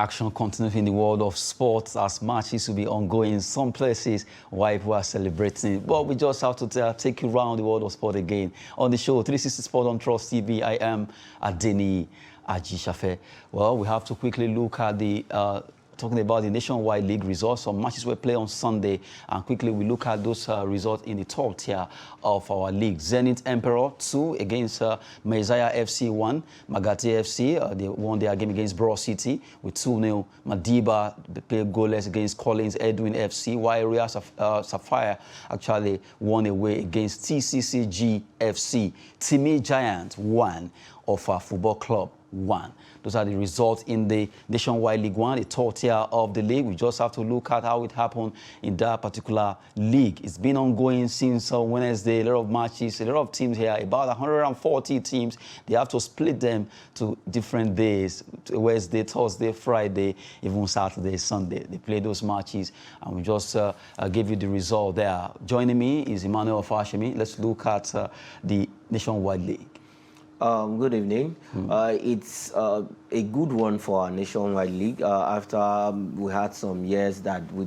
Action continues in the world of sports as matches will be ongoing in some places while people are celebrating. But we just have to take you around the world of sport again. On the show, 360 Sport on Trust TV, I am Adeni Ajishafe. Well, we have to quickly look at the talking about the Nationwide League results. Some matches were played on Sunday, and quickly we look at those results in the top tier of our league. Zenith Emperor 2 against Messiah FC 1. Magate FC, they won their game against Bro City with 2-0. Madiba played goalless against Collins Edwin FC, while Royal Sapphire actually won away against TCCG FC. Timi Giant 1 of our football club 1. Those are the results in the Nationwide League 1, the top tier of the league. We just have to look at how it happened in that particular league. It's been ongoing since Wednesday. A lot of matches, a lot of teams here, about 140 teams. They have to split them to different days, Wednesday, Thursday, Friday, even Saturday, Sunday. They play those matches, and we just gave you the result there. Joining me is Emmanuel Fashemi. Let's look at the Nationwide League. Good evening. It's a good one for our Nationwide League. After we had some years that we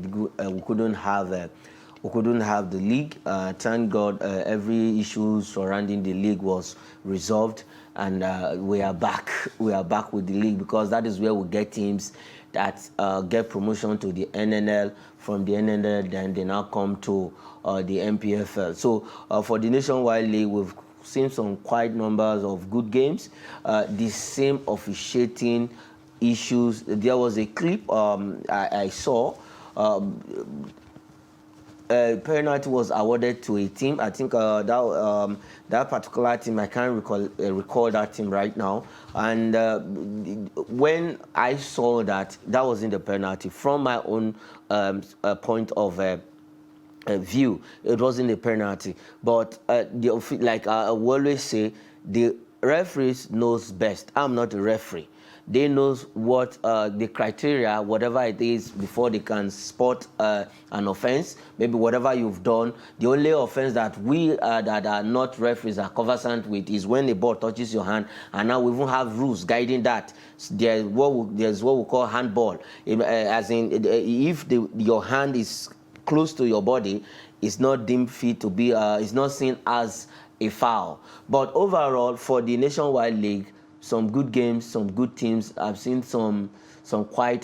couldn't have the league. Thank God, every issue surrounding the league was resolved, and we are back. We are back with the league, because that is where we get teams that get promotion to the NNL. From the NNL, then they now come to the MPFL. So for the Nationwide League, we've seen some quite numbers of good games. The same officiating issues. There was a clip I saw. Penalty was awarded to a team. I think that particular team, I can't recall that team right now. And when I saw that wasn't the penalty, from my own point of view, it wasn't a penalty. But like I always say, the referees knows best. I'm not a referee. They knows what the criteria, whatever it is, before they can spot an offense. Maybe whatever you've done. The only offense that we that are not referees are conversant with is when the ball touches your hand. And now we even have rules guiding that. There's what we call handball. As in, if your hand is close to your body, it's not deemed fit to be, it's not seen as a foul. But overall, for the Nationwide League, some good games, some good teams. I've seen some quite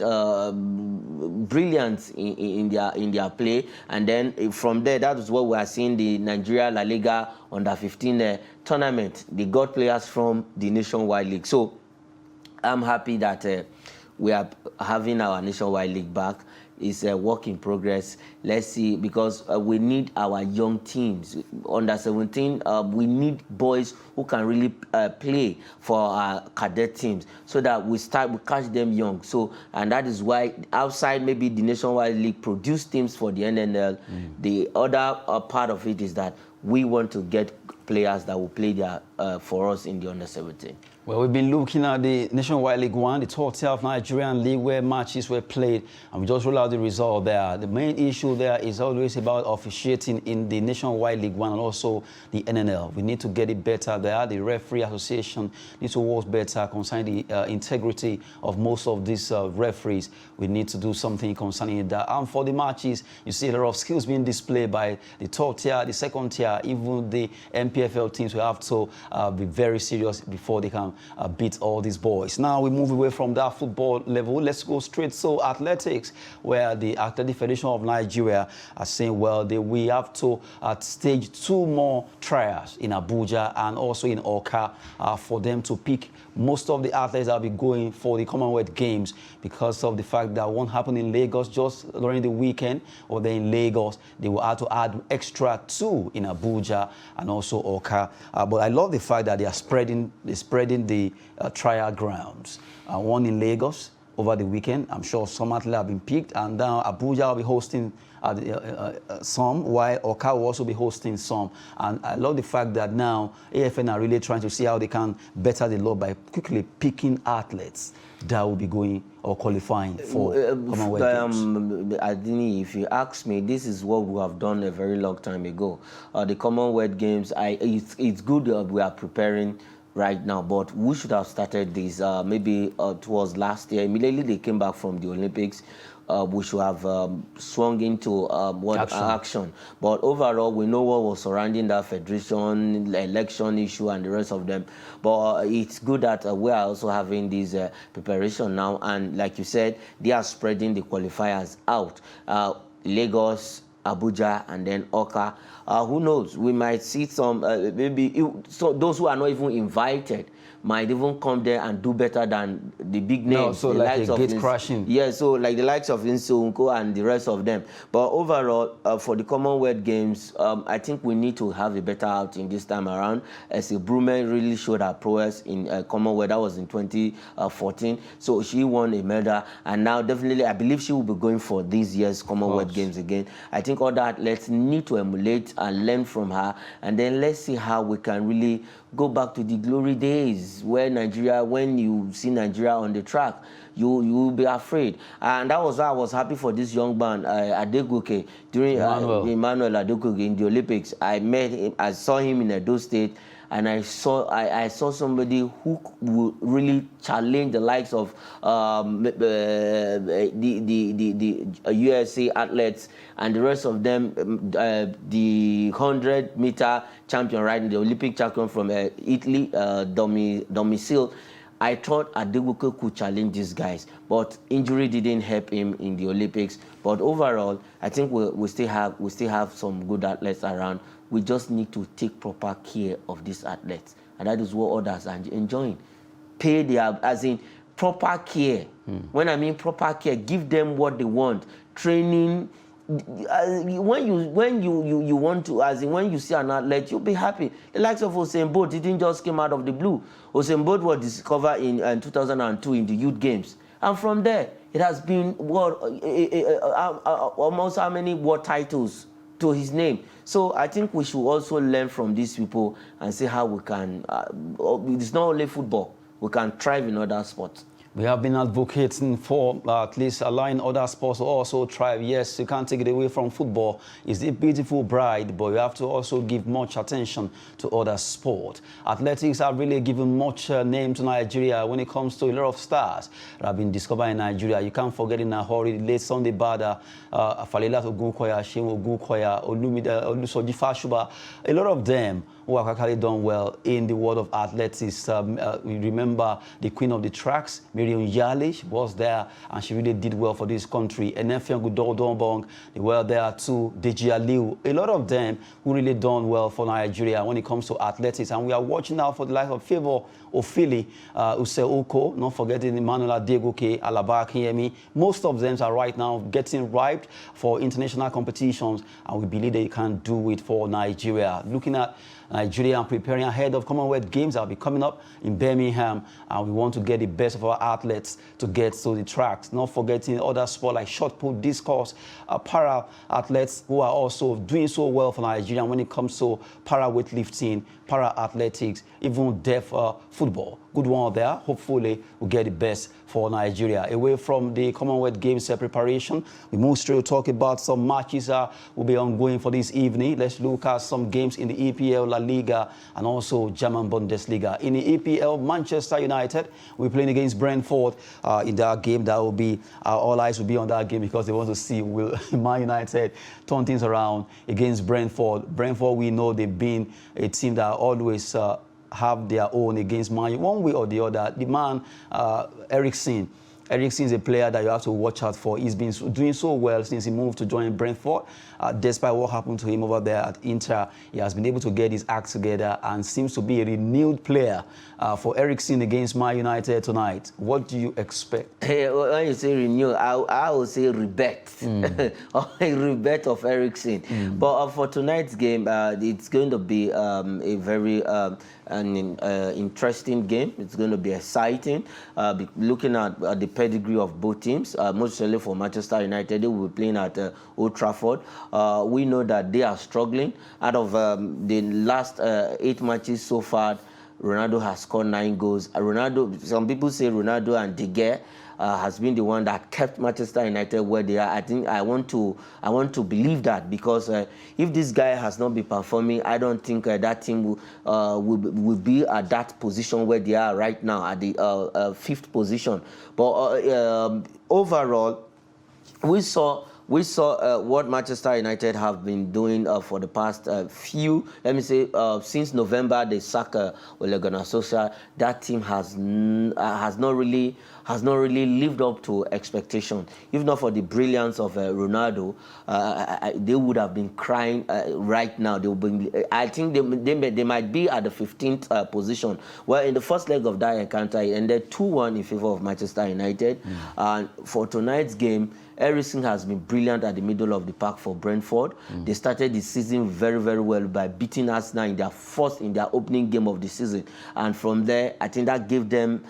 brilliant in their play, and then from there, that is what we are seeing the Nigeria La Liga Under-15 tournament. They got players from the Nationwide League. So I'm happy that we are having our Nationwide League back. It's a work in progress. Let's see, because we need our young teams. Under 17, we need boys who can really play for our cadet teams, so that we catch them young. So, and that is why outside maybe the Nationwide League produce teams for the NNL. The other part of it is that we want to get players that will play there for us in the Under 17. Well, we've been looking at the Nationwide League 1, the top tier of Nigerian League, where matches were played, and we just roll out the result there. The main issue there is always about officiating in the Nationwide League 1 and also the NNL. We need to get it better there. The referee association needs to work better concerning the integrity of most of these referees. We need to do something concerning that. And for the matches, you see a lot of skills being displayed by the top tier, the second tier, even the MPFL teams. We have to be very serious before they can beat all these boys. Now we move away from that football level. Let's go straight to athletics, where the Athletic Federation of Nigeria are saying, well, we have to stage 2 more trials in Abuja and also in Oka for them to pick most of the athletes that will be going for the Commonwealth Games, because of the fact that won't happen in Lagos just during the weekend, or then in Lagos they will have to add extra 2 in Abuja and also Oka. But I love the fact that they are spreading the trial grounds. One in Lagos over the weekend. I'm sure some athletes have been picked, and now Abuja will be hosting some, while Oka will also be hosting some. And I love the fact that now AFN are really trying to see how they can better the law by quickly picking athletes that will be going or qualifying for Commonwealth Games. Adini, if you ask me, this is what we have done a very long time ago. The Commonwealth Games, it's good that we are preparing right now. But we should have started this maybe towards last year. Immediately they came back from the Olympics. We should have swung into action. But overall, we know what was surrounding that federation, election issue, and the rest of them. But it's good that we are also having this preparation now. And like you said, they are spreading the qualifiers out. Lagos, Abuja, and then Oka. Who knows? We might see some, so those who are not even invited might even come there and do better than the big names. No, so the like likes a of gate crashing. Yeah, so like the likes of Nsunko and the rest of them. But overall, for the Commonwealth Games, I think we need to have a better outing this time around. As Brumen really showed her prowess in Commonwealth. That was in 2014. So she won a medal. And now definitely, I believe she will be going for this year's Commonwealth Games again. I think other athletes need to emulate and learn from her. And then let's see how we can really go back to the glory days where Nigeria, when you see Nigeria on the track, you will be afraid. And that was why I was happy for this young man, Adegoke, during Emmanuel Adegoke in the Olympics. I met him, I saw him in Edo State, and I saw somebody who would really challenge the likes of the USA athletes and the rest of them, the 100-meter champion, right, the Olympic champion from Italy, Domicile. I thought Adegoke could challenge these guys, but injury didn't help him in the Olympics. But overall, I think we still have some good athletes around. We just need to take proper care of these athletes, and that is what others are enjoying. Pay their, as in proper care. When I mean proper care, give them what they want. Training. When you want to, as in when you see an athlete, you'll be happy. The likes of Usain Bolt didn't just come out of the blue. Usain Bolt was discovered in 2002 in the Youth Games, and from there it has been almost how many world titles to his name. So I think we should also learn from these people and see how we can. It's not only football; we can thrive in other sports. We have been advocating for at least allowing other sports to also thrive. Yes, you can't take it away from football. It's a beautiful bride, but you have to also give much attention to other sports. Athletics have really given much name to Nigeria when it comes to a lot of stars that have been discovered in Nigeria. You can't forget in a hurry, late Sunday Bada, Falilat Ogunkoya, Shehu Ogunkoya, Olusoji Fashuba, a lot of them who have actually done well in the world of athletics. We remember the queen of the tracks, Miriam Yalish, was there, and she really did well for this country. And Efiong Udodonbong, they were there too. Deji Aliu, a lot of them who really done well for Nigeria when it comes to athletics. And we are watching now for the life of Favour Ofili, Use Oko, not forgetting Emmanuel Adegoke, Alaba Akinyemi. Most of them are right now getting ripe for international competitions, and we believe they can do it for Nigeria. Looking at Nigeria and preparing ahead of Commonwealth Games that will be coming up in Birmingham, and we want to get the best of our athletes to get to the tracks. Not forgetting other sports like shot put, discus, para athletes who are also doing so well for Nigeria when it comes to para weightlifting, para athletics, even deaf football. Good one there. Hopefully, we'll get the best for Nigeria. Away from the Commonwealth Games preparation, we move straight to talk about some matches will be ongoing for this evening. Let's look at some games in the EPL, La Liga, and also German Bundesliga. In the EPL, Manchester United, we're playing against Brentford in that game. That will be, all eyes will be on that game because they want to see will Man United turn things around against Brentford. Brentford, we know they've been a team that always have their own against Man, one way or the other. The man, Eriksen is a player that you have to watch out for. He's been doing so well since he moved to join Brentford. Despite what happened to him over there at Inter, he has been able to get his act together and seems to be a renewed player for Eriksen against Man United tonight. What do you expect? Hey, when you say renew, I would say rebet. Or a rebet of Eriksen. But for tonight's game, it's going to be a very interesting game. It's going to be exciting. Looking at the pedigree of both teams, mostly for Manchester United, they will be playing at Old Trafford. We know that they are struggling. Out of the last 8 matches so far, Ronaldo has scored 9 goals. Ronaldo, some people say Ronaldo and De Gea has been the one that kept Manchester United where they are. I think I want to believe that, because if this guy has not been performing, I don't think that team will be at that position where they are right now, at the 5th position. But overall, we saw what Manchester United have been doing for the past since November they sacked Ole Gunnar Solskjaer. That team has not really lived up to expectation. If not for the brilliance of Ronaldo, they would have been crying right now. I think they might be at the 15th position. Well, in the first leg of that encounter, it ended 2-1 in favor of Manchester United. And for tonight's game, everything has been brilliant at the middle of the park for Brentford. They started the season very, very well by beating Arsenal in their opening game of the season, and from there, I think that gave them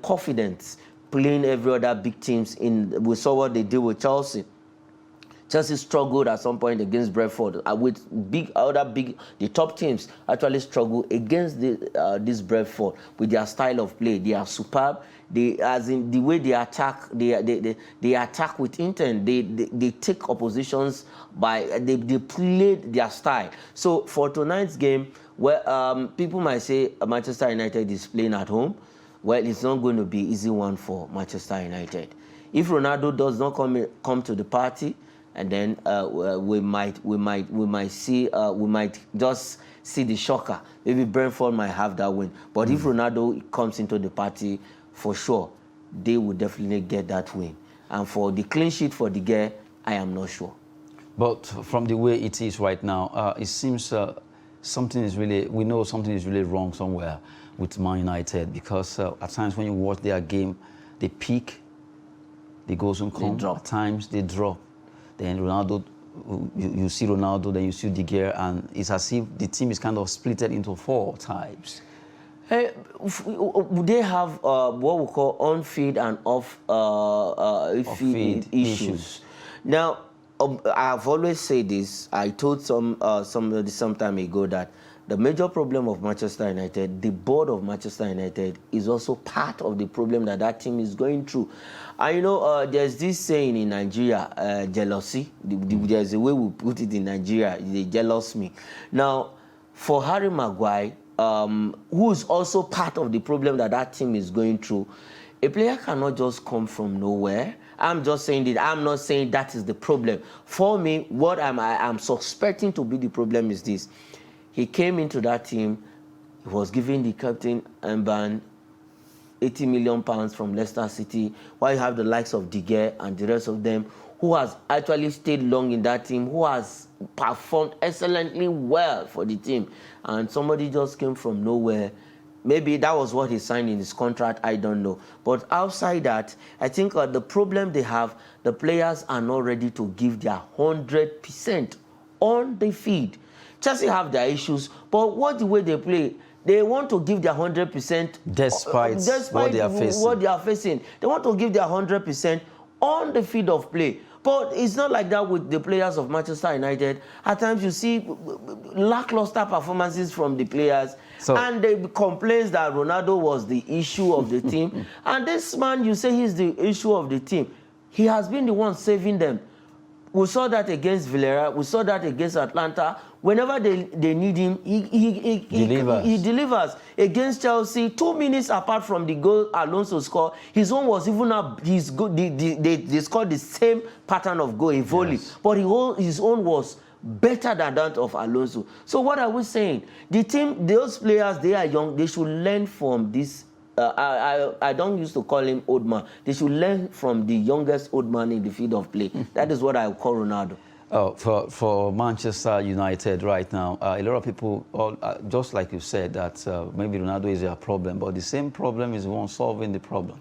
confidence playing every other big teams. We saw what they did with Chelsea. Chelsea struggled at some point against Brentford. With the top teams actually struggled against this Brentford with their style of play. They are superb. As in the way they attack, they attack with intent. They take oppositions they play their style. So for tonight's game, where people might say Manchester United is playing at home, well, it's not going to be an easy one for Manchester United. If Ronaldo does not come to the party, and then we might just see the shocker. Maybe Brentford might have that win. But if Ronaldo comes into the party, for sure, they will definitely get that win. And for the clean sheet for De Gea, I am not sure. But from the way it is right now, it seems we know something is really wrong somewhere with Man United, because at times when you watch their game, they peak, the goals don't come. At times they drop. Then Ronaldo, you see Ronaldo, then you see De Gea, and it's as if the team is kind of splitted into 4 types. They have what we call on-field and off-field issues. Now, I've always said this. I told somebody some time ago that the major problem of Manchester United, the board of Manchester United, is also part of the problem that team is going through. And you know, there's this saying in Nigeria, jealousy. There's a way we put it in Nigeria, they jealous me. Now, for Harry Maguire, who is also part of the problem that team is going through, a player cannot just come from nowhere. I'm just saying that. I'm not saying that is the problem. For me, what I'm suspecting to be the problem is this. He came into that team, he was given the captain armband, £80 million from Leicester City, while you have the likes of De Gea and the rest of them, who has actually stayed long in that team, who has performed excellently well for the team, and somebody just came from nowhere. Maybe that was what he signed in his contract, I don't know. But outside that, I think the problem they have, the players are not ready to give their 100% on the field. Chelsea have their issues, but what the way they play, they want to give their 100% despite what they are facing. They want to give their 100% on the field of play. But it's not like that with the players of Manchester United. At times you see lackluster performances from the players, and they complain that Ronaldo was the issue of the team. And this man, you say he's the issue of the team. He has been the one saving them. We saw that against Villarreal. We saw that against Atlanta. Whenever they need him, he delivers. Against Chelsea, 2 minutes apart from the goal Alonso scored, his own was even up. They scored the same pattern of goal, a volley. Yes. But his own was better than that of Alonso. So what are we saying? The team, those players, they are young. They should learn from this. I don't used to call him old man. They should learn from the youngest old man in the field of play. That is what I call Ronaldo. For Manchester United right now, a lot of people, just like you said, that maybe Ronaldo is their problem, but the same problem is one solving the problem.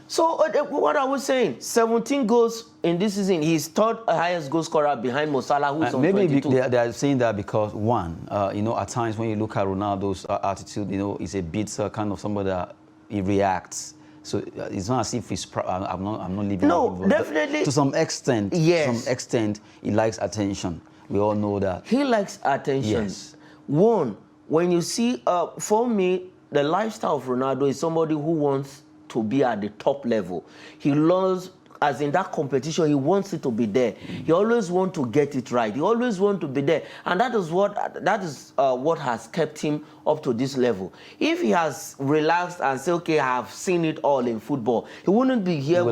So what I was saying, 17 goals in this season. He's third highest goal scorer behind Mo Salah, who's on 22. Maybe they are saying that because, one, you know, at times when you look at Ronaldo's attitude, you know, he's a bit kind of somebody that he reacts. So it's not as if he's I'm not leaving. No, definitely. To some extent, yes. To some extent, he likes attention. We all know that. He likes attention. Yes. One, when you see, for me, the lifestyle of Ronaldo is somebody who wants to be at the top level. He loves, as in that competition, he wants it to be there. He always wants to get it right. He always wants to be there, and that is what has kept him up to this level. If he has relaxed and said, "Okay, I have seen it all in football," he wouldn't be here.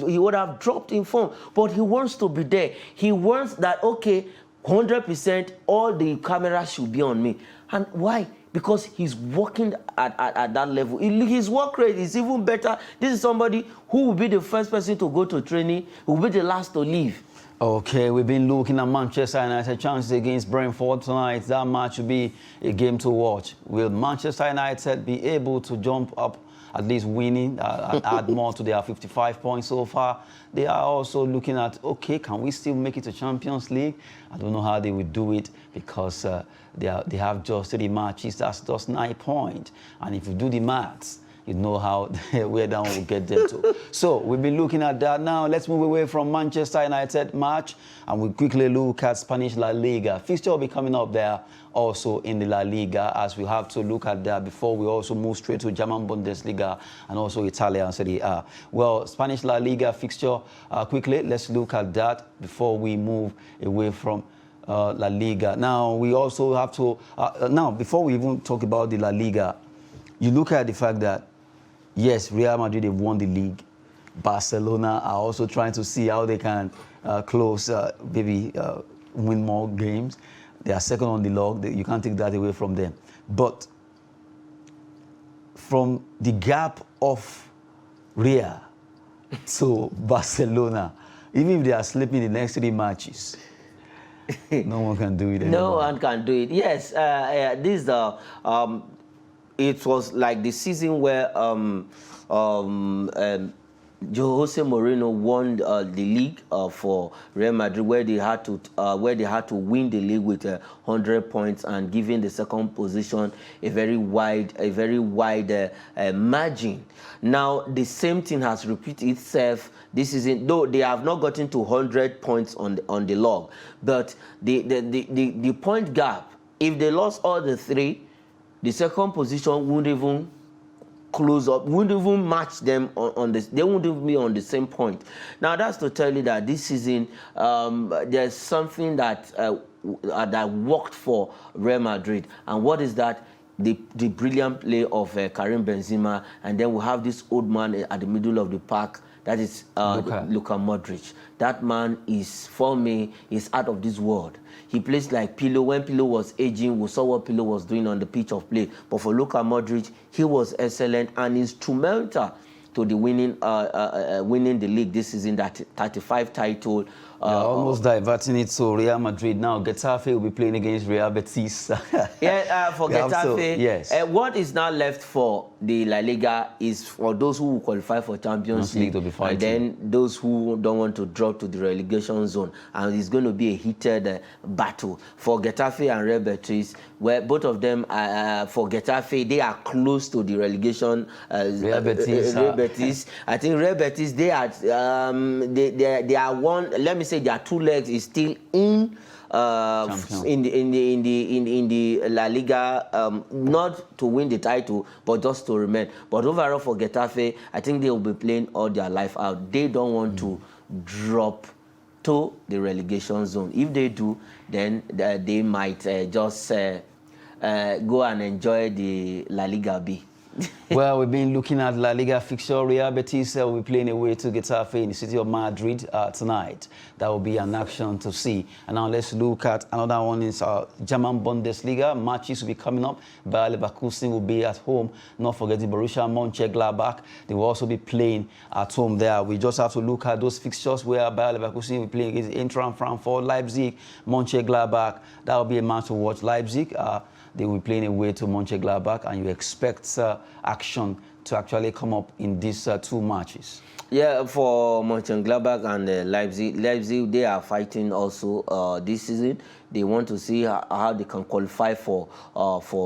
He would have dropped in form. But he wants to be there. He wants that. Okay, 100%, all the cameras should be on me. And why? Because he's working at that level. His work rate is even better. This is somebody who will be the first person to go to training, who will be the last to leave. Okay, we've been looking at Manchester United chances against Brentford tonight. That match will be a game to watch. Will Manchester United be able to jump up, at least winning, and add more to their 55 points so far? They are also looking at, okay, can we still make it to Champions League? I don't know how they will do it, because they have just 3 matches. That's just 9 points. And if you do the maths, you know how where that will get them to. So we've been looking at that. Now let's move away from Manchester United match, and we'll quickly look at Spanish La Liga. Fixture will be coming up there also in the La Liga, as we have to look at that before we also move straight to German Bundesliga and also Italian Serie A. Well, Spanish La Liga fixture, quickly, let's look at that before we move away from La Liga. Now, we also have to, now, before we even talk about the La Liga, you look at the fact that, yes, Real Madrid have won the league. Barcelona are also trying to see how they can close, maybe win more games. They are second on the log. You can't take that away from them. But from the gap of Real to Barcelona, even if they are slipping the next 3 matches, no one can do it anymore. No one can do it. Yes, it was like the season where Jose Mourinho won the league for Real Madrid, where they had to win the league with 100 points and giving the second position a very wide margin. Now the same thing has repeated itself this season, though they have not gotten to 100 points on the log, but the point gap, if they lost all the 3, the second position wouldn't even close up, wouldn't even match them on this. They wouldn't even be on the same point. Now that's to tell you that this season there's something that worked for Real Madrid, and what is that? The brilliant play of Karim Benzema, and then we have this old man at the middle of the park. That is Luka Modric. That man is, for me, is out of this world. He plays like Pirlo. When Pirlo was aging, we saw what Pirlo was doing on the pitch of play. But for Luka Modric, he was excellent and instrumental to the winning the league this season, that 35 title. Almost diverting it to Real Madrid now. Getafe will be playing against Real Betis. Yeah, for Getafe. Yes. What is now left for the La Liga is for those who will qualify for Champions League, to be fighting, and then those who don't want to drop to the relegation zone. And it's going to be a heated battle for Getafe and Real Betis, where both of them, for Getafe, they are close to the relegation. Real Betis. I think Real Betis, they are one. Let me say their 2 legs is still in the La Liga, not to win the title, but just to remain. But overall for Getafe, I think they will be playing all their life out. They don't want to drop to the relegation zone. If they do, then they might just go and enjoy the La Liga B. Well, we've been looking at La Liga fixture. Real Betis will be playing away to Getafe in the city of Madrid tonight. That will be an action to see. And now let's look at another one. Is German Bundesliga. Matches will be coming up. Bayer Leverkusen will be at home. Not forgetting Borussia Mönchengladbach. They will also be playing at home there. We just have to look at those fixtures where Bayer Leverkusen will be playing against Eintracht Frankfurt, Leipzig, Mönchengladbach. That will be a match to watch. Leipzig, they will be playing away to Mönchengladbach, and you expect action to actually come up in these 2 matches. Yeah, for Mönchengladbach and Leipzig, they are fighting also this season. They want to see how they can qualify for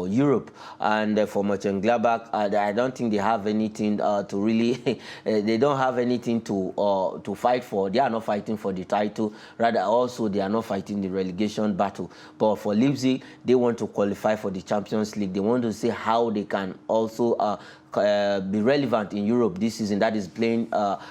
Europe. And for Mönchengladbach, I don't think they have anything to really. They don't have anything to fight for. They are not fighting for the title. Rather, also they are not fighting the relegation battle. But for Leipzig, they want to qualify for the Champions League. They want to see how they can also be relevant in Europe this season, that is playing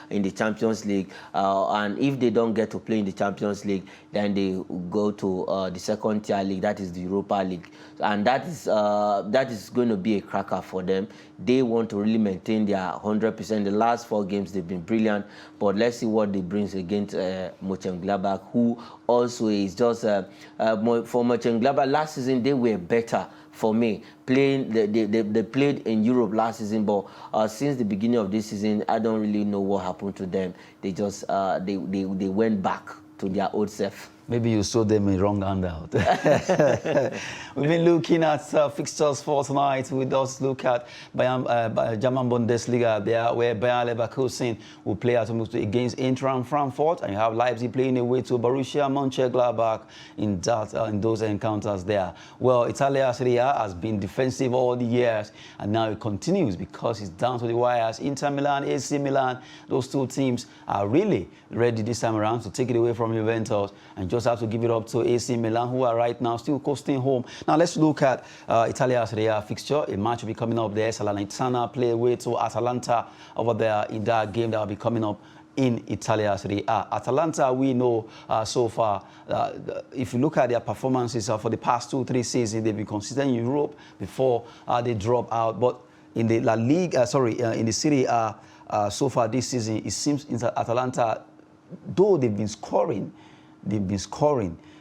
in the Champions League. And if they don't get to play in the Champions League, then they go to the second tier league, that is the Europa League. And that is going to be a cracker for them. They want to really maintain their 100%. The last 4 games, they've been brilliant. But let's see what they bring against Mönchengladbach, who also is just, for Mönchengladbach, last season they were better. For me, playing they played in Europe last season, but since the beginning of this season, I don't really know what happened to them. They just they went back to their old self. Maybe you saw them a wrong handout. We've been looking at fixtures for tonight. We just look at German Bundesliga there, where Bayer Leverkusen will play at home against Eintracht Frankfurt, and you have Leipzig playing away to Borussia Mönchengladbach in those encounters there. Well, Italia Serie A has been defensive all the years, and now it continues because it's down to the wires. Inter Milan, AC Milan, those 2 teams are really ready this time around to take it away from Juventus and just have to give it up to AC Milan, who are right now still coasting home. Now let's look at Italia Serie A fixture. A match will be coming up there. Salernitana play away to Atalanta over there in that game that will be coming up in Italia Serie A. Atalanta, we know so far, if you look at their performances for the past 2-3 seasons, they've been consistent in Europe before they drop out. But in the La Liga, in the Serie A, so far this season, it seems Atalanta, though they've been scoring,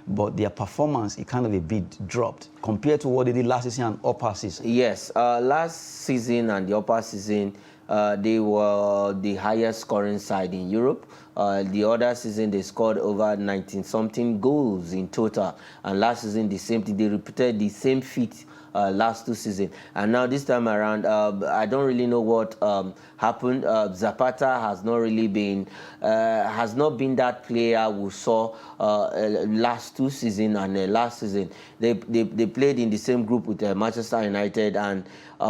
but their performance is kind of a bit dropped compared to what they did last season and upper season. Yes, last season and the upper season, they were the highest scoring side in Europe. The other season, they scored over 19-something goals in total. And last season, the same thing. They repeated the same feat last 2 seasons. And now this time around, I don't really know what happened. Zapata has not really been, that player we saw last 2 seasons and last season. They played in the same group with Manchester United, and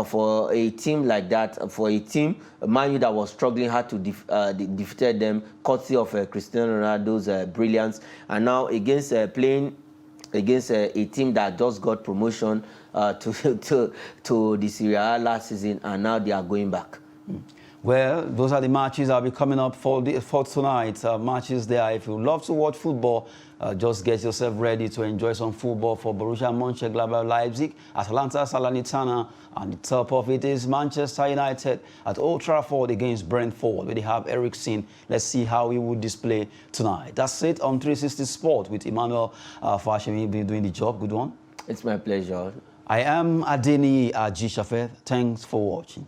for a team like that, for a team, Man U that was struggling hard to defeat them, courtesy of Cristiano Ronaldo's brilliance, and now against playing against a team that just got promotion to the Serie A last season, and now they are going back. Well, those are the matches that will be coming up for tonight. Matches there. If you love to watch football, just get yourself ready to enjoy some football for Borussia Mönchengladbach, Leipzig, Atalanta, Salernitana, and the top of it is Manchester United at Old Trafford against Brentford, where they have Eriksen. Let's see how he would display tonight. That's it on 360 Sport with Emmanuel Fashemi doing the job. Good one. It's my pleasure. I am Adeni Ajishafet. Thanks for watching.